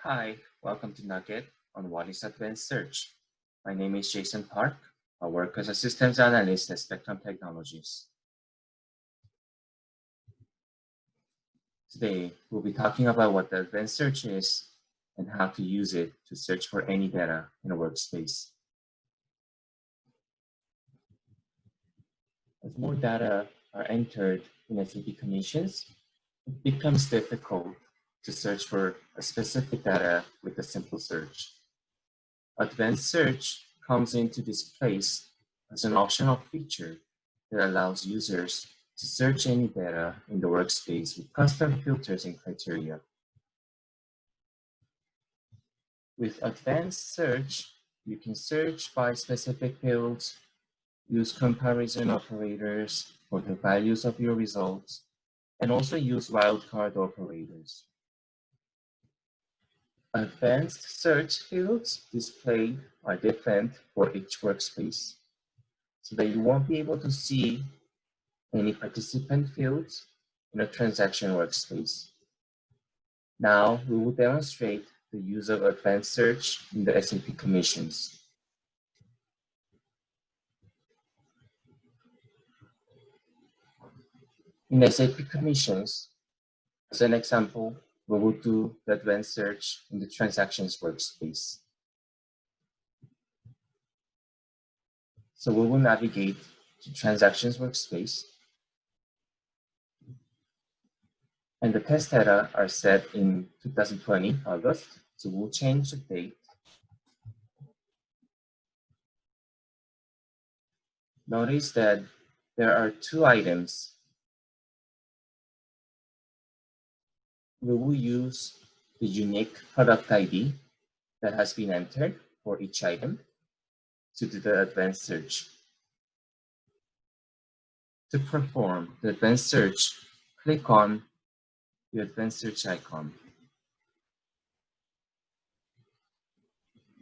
Hi, welcome to Nugget on What is Advanced Search. My name is Jason Park. I work as a systems analyst at Spectrum Technologies. Today, we'll be talking about what the advanced search is and how to use it to search for any data in a workspace. As more data are entered in SAP Commissions, it becomes difficult to search for a specific data with a simple search. Advanced search comes into this place as an optional feature that allows users to search any data in the workspace with custom filters and criteria. With advanced search, you can search by specific fields, use comparison operators for the values of your results, and also use wildcard operators. Advanced search fields displayed are different for each workspace, so that you won't be able to see any participant fields in a transaction workspace. Now, we will demonstrate the use of advanced search in the SAP Commissions. In SAP Commissions, as an example, we will do the advanced search in the transactions workspace. So we will navigate to transactions workspace. And the test data are set in 2020, August. So we'll change the date. Notice that there are two items. We will use the unique product ID that has been entered for each item to do the advanced search. To perform the advanced search, click on the advanced search icon.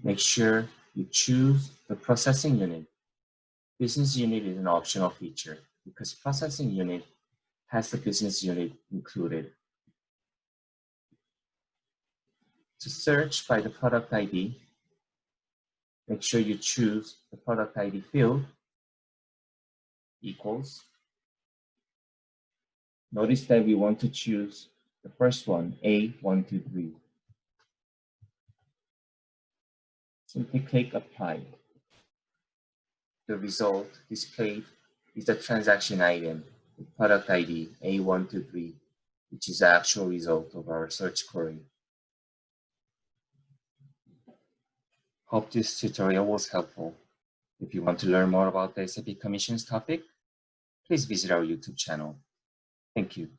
Make sure you choose the processing unit. Business unit is an optional feature because processing unit has the business unit included. To search by the product ID, make sure you choose the product ID field equals. Notice that we want to choose the first one, A123. Simply click Apply. The result displayed is the transaction item with product ID A123, which is the actual result of our search query. Hope this tutorial was helpful. If you want to learn more about the SAP Commissions topic, please visit our YouTube channel. Thank you.